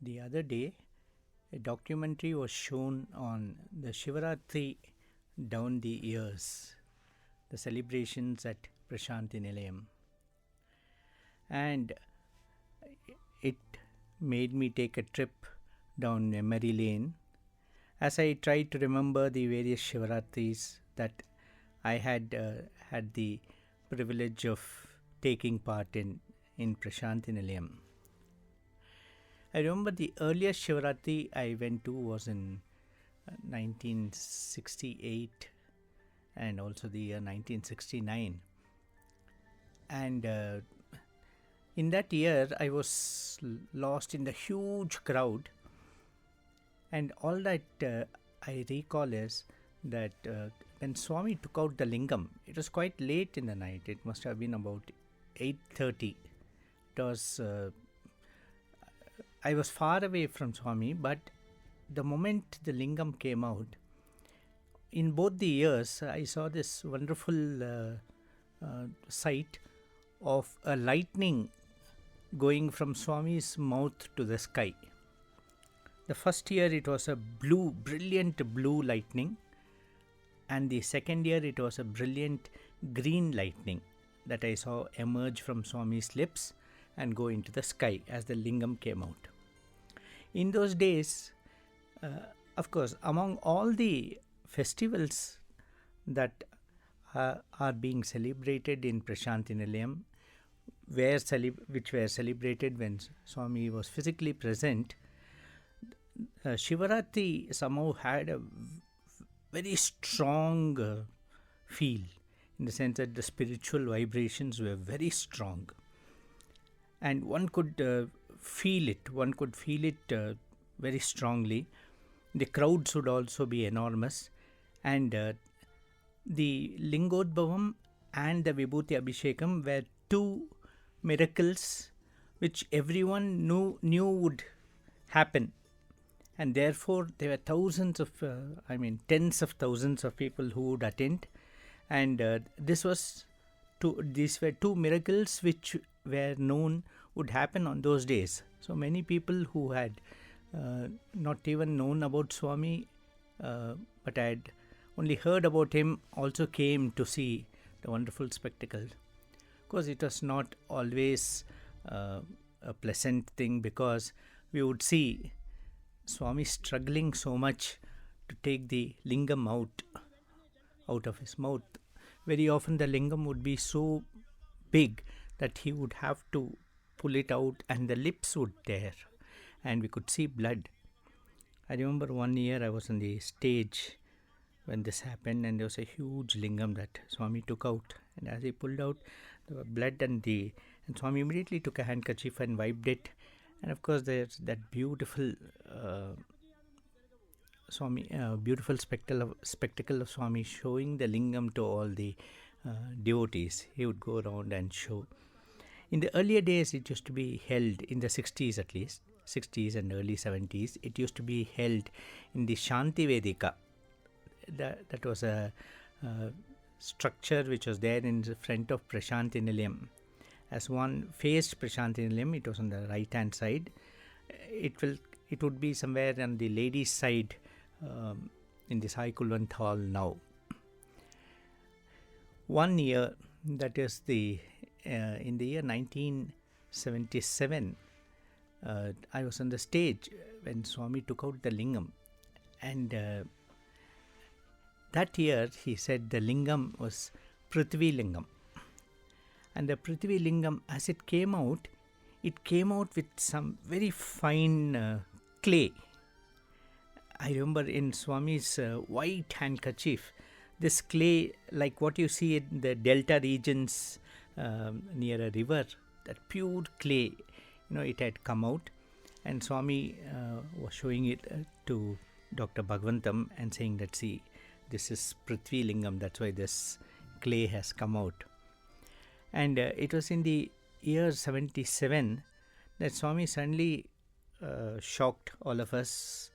The other day, a documentary was shown on the Shivarathri down the years, the celebrations at Prashanthi Nilayam. And it made me take a trip down memory lane as I tried to remember the various Shivaratris that I had the privilege of taking part in Prashanthi Nilayam. I remember the earliest Shivaratri I went to was in 1968 and also the year 1969. And in that year, I was lost in the huge crowd. And all that I recall is that when Swami took out the lingam, it was quite late in the night. It must have been about 8:30. It was I was far away from Swami, but the moment the lingam came out, in both the years, I saw this wonderful sight of a lightning going from Swami's mouth to the sky. The first year it was a brilliant blue lightning, and the second year it was a brilliant green lightning that I saw emerge from Swami's lips and go into the sky as the lingam came out. In those days, of course, among all the festivals that are being celebrated in Prashanthi Nilayam, which were celebrated when Swami was physically present, Shivaratri somehow had a very strong feel, in the sense that the spiritual vibrations were very strong. And one could feel it. One could feel it very strongly. The crowds would also be enormous. And the Lingodbhavam and the Vibhuti Abhishekam were two miracles which everyone knew would happen. And therefore, there were thousands of, tens of thousands of people who would attend. And these were two miracles which were known would happen on those days. So many people who had not even known about Swami, but had only heard about him, also came to see the wonderful spectacle. Of course, it was not always a pleasant thing, because we would see Swami struggling so much to take the lingam out of his mouth. Very often the lingam would be so big that he would have to pull it out and the lips would tear and we could see blood. I remember one year I was on the stage when this happened, and there was a huge lingam that Swami took out, and as he pulled out, there was blood, and Swami immediately took a handkerchief and wiped it. And of course, there's that beautiful beautiful spectacle of Swami showing the lingam to all the devotees. He would go around and show. In the earlier days, it used to be held, in the 60s at least, 60s and early 70s, it used to be held in the Shanti Vedika. That was a structure which was there in the front of Prashanthi Nilayam. As one faced Prashanthi Nilayam, it was on the right hand side. It would be somewhere on the ladies' side in the Sai Kulwant Hall now. One year, that is in the year 1977, I was on the stage when Swami took out the lingam, and that year he said the lingam was Prithvi Lingam. And the Prithvi Lingam, as it came out with some very fine clay. I remember in Swami's white handkerchief, this clay, like what you see in the delta regions near a river, that pure clay, it had come out. And Swami was showing it to Dr. Bhagawan and saying that, see, this is Prithvi Lingam, that's why this clay has come out. And it was in the year 77 that Swami suddenly shocked all of us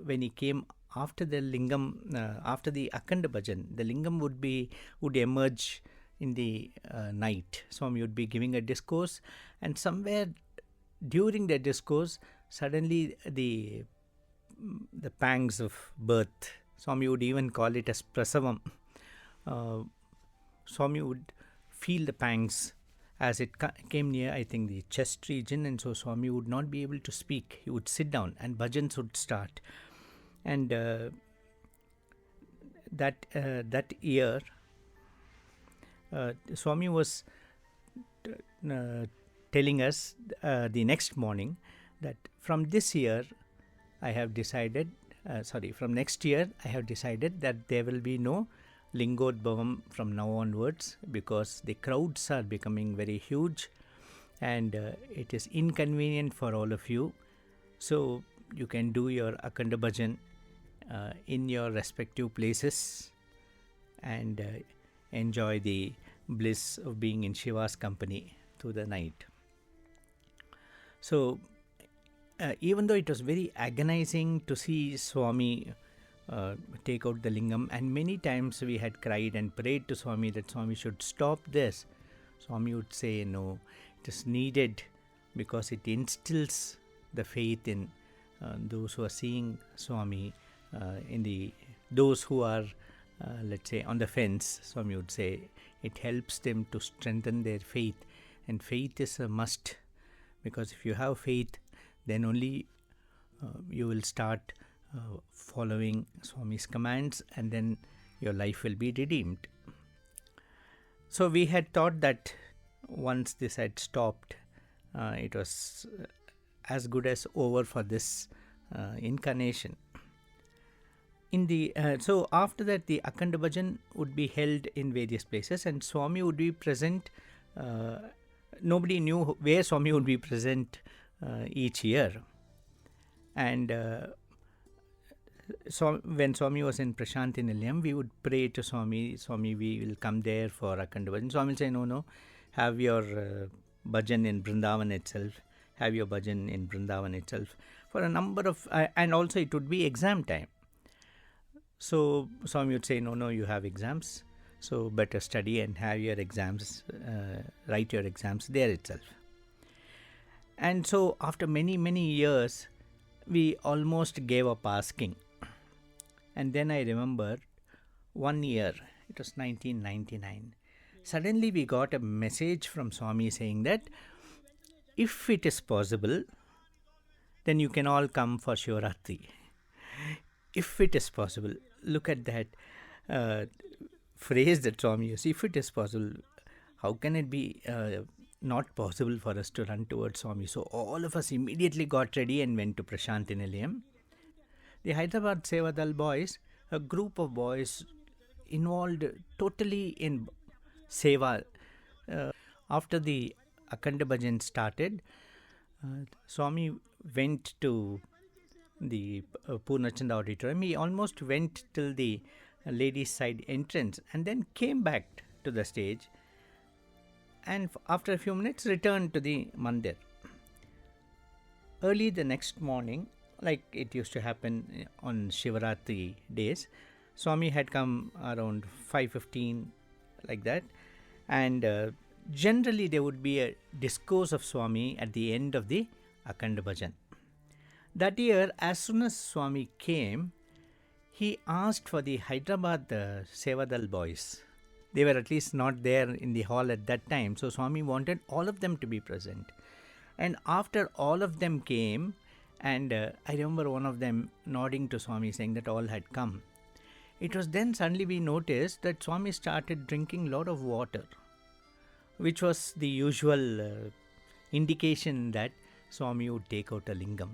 when he came after the lingam, after the Akhanda Bhajan. The lingam would emerge in the night. Swami would be giving a discourse, and somewhere during the discourse, suddenly the pangs of birth, Swami would even call it as prasavam. Swami would feel the pangs as it came near, I think, the chest region, and so Swami would not be able to speak. He would sit down and bhajans would start. And that year, Swami was telling us the next morning that from this year I have decided, from next year I have decided that there will be no Lingodbhavam from now onwards, because the crowds are becoming very huge and it is inconvenient for all of you. So you can do your Akhanda Bhajan in your respective places and enjoy the bliss of being in Shiva's company through the night. So even though it was very agonizing to see Swami take out the lingam, and many times we had cried and prayed to Swami that Swami should stop this, Swami would say no, it is needed because it instills the faith in those who are seeing Swami, those who are let's say on the fence. Swami would say it helps them to strengthen their faith, and faith is a must, because if you have faith, then only you will start following Swami's commands, and then your life will be redeemed. So we had thought that once this had stopped, it was as good as over for this incarnation. So after that, the Akhanda Bhajan would be held in various places, and Swami would be present. Nobody knew where Swami would be present each year. And so when Swami was in Prashanti Nilayam, we would pray to Swami, Swami, we will come there for Akhanda Bhajan. Swami will say, no, have your bhajan in Vrindavan itself. Have your bhajan in Vrindavan itself. For a number of, and also it would be exam time. So Swami would say, no, you have exams, so better study and have your exams, write your exams there itself. And so after many, many years, we almost gave up asking. And then I remember one year, it was 1999, suddenly we got a message from Swami saying that if it is possible, then you can all come for Shivarathri. If it is possible. Look at that phrase that Swami used. If it is possible, how can it be not possible for us to run towards Swami? So all of us immediately got ready and went to Prashanti Nilayam. The Hyderabad Sevadal boys, a group of boys involved totally in Seva. After the Akhanda Bhajan started, Swami went to the Purnachanda auditorium. He almost went till the ladies' side entrance and then came back to the stage, and after a few minutes returned to the mandir. Early the next morning, like it used to happen on Shivarathri days, Swami had come around 5:15, like that, and generally there would be a discourse of Swami at the end of the Akhanda Bhajan. That year, as soon as Swami came, he asked for the Hyderabad Sevadal boys. They were at least not there in the hall at that time, so Swami wanted all of them to be present. And after all of them came, and I remember one of them nodding to Swami saying that all had come. It was then suddenly we noticed that Swami started drinking a lot of water, which was the usual indication that Swami would take out a lingam.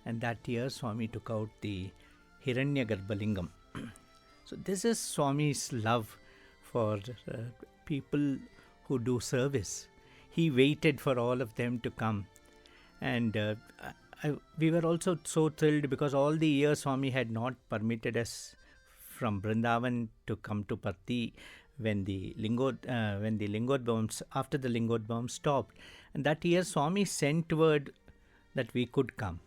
And that year Swami took out the Hiranyagarbha Lingam. So this is Swami's love for people who do service. He waited for all of them to come. And we were also so thrilled because all the years Swami had not permitted us from Vrindavan to come to Patti when the Lingodbhavam, after the Lingodbhavam stopped. And that year Swami sent word that we could come.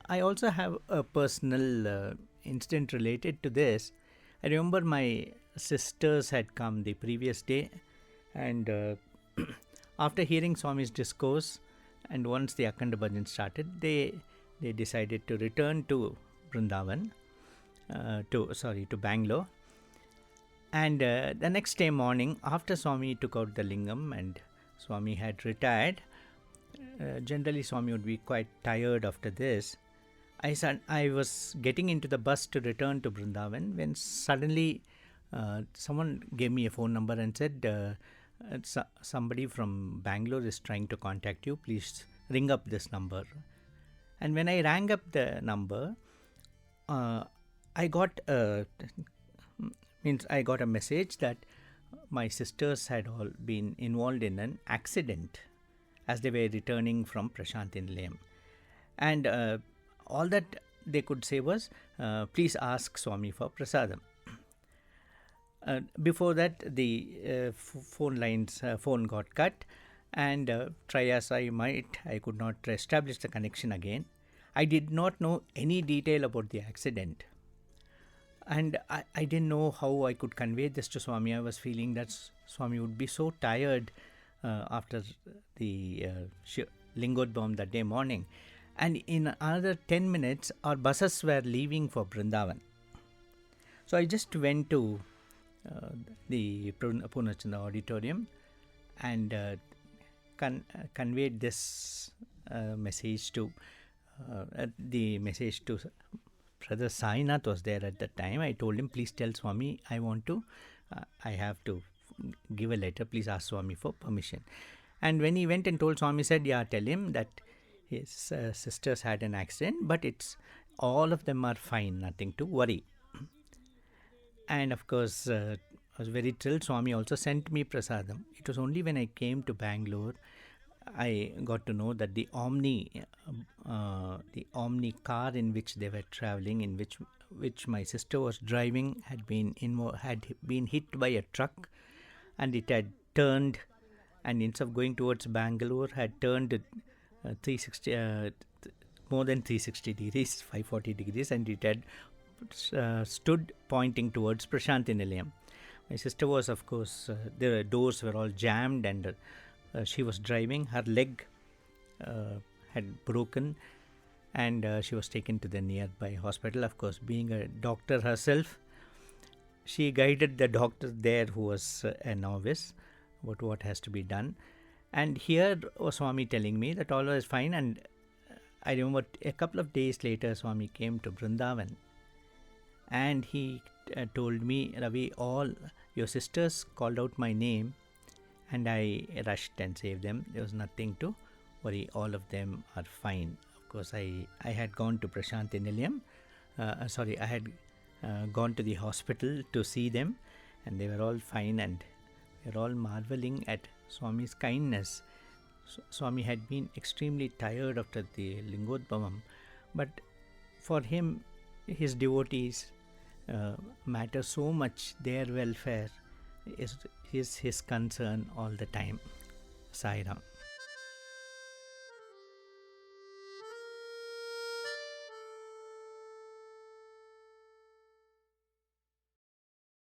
I also have a personal incident related to this. I remember my sisters had come the previous day, and after hearing Swami's discourse, And once the Akhanda Bhajan started, they decided to return to Vrindavan, to Bangalore. And the next day morning, after Swami took out the lingam and Swami had retired, generally Swami would be quite tired after this. I was getting into the bus to return to Vrindavan when suddenly someone gave me a phone number and said, somebody from Bangalore is trying to contact you. Please ring up this number. And when I rang up the number, I got a message that my sisters had all been involved in an accident as they were returning from Prashanthi Nilayam. And all that they could say was, please ask Swami for prasadam. Before that, the phone got cut, and try as I might, I could not establish the connection again. I did not know any detail about the accident, and I didn't know how I could convey this to Swami. I was feeling that Swami would be so tired after the Lingodbhavam that day morning. And in another 10 minutes, our buses were leaving for Vrindavan. So I just went to the Purnachanda auditorium and conveyed this message to Brother Sainath was there at that time. I told him, please tell Swami, I have to give a letter. Please ask Swami for permission. And when he went and told Swami, said, yeah, tell him that his sisters had an accident, but all of them are fine, nothing to worry. And of course, I was very thrilled. Swami also sent me prasadam. It was only when I came to Bangalore, I got to know that the Omni car in which they were traveling, in which my sister was driving, had been hit by a truck, and it had turned, and instead of going towards Bangalore, had turned 360, more than 360 degrees, 540 degrees, and it had stood pointing towards Prashanthi Nilayam. My sister was, of course, the doors were all jammed, and she was driving. Her leg had broken, and she was taken to the nearby hospital. Of course, being a doctor herself, she guided the doctor there, who was a novice, about what has to be done. And here was Swami telling me that all was fine. And I remember a couple of days later, Swami came to Vrindavan, and he told me, Ravi, all your sisters called out my name, and I rushed and saved them. There was nothing to worry. All of them are fine. Of course, I had gone to Prashanthi Nilayam. I had gone to the hospital to see them, and they were all fine, and we were all marveling at Swami's kindness. Swami had been extremely tired after the Lingodbhavam, but for him, his devotees matter so much. Their welfare is his concern all the time. Sai Ram.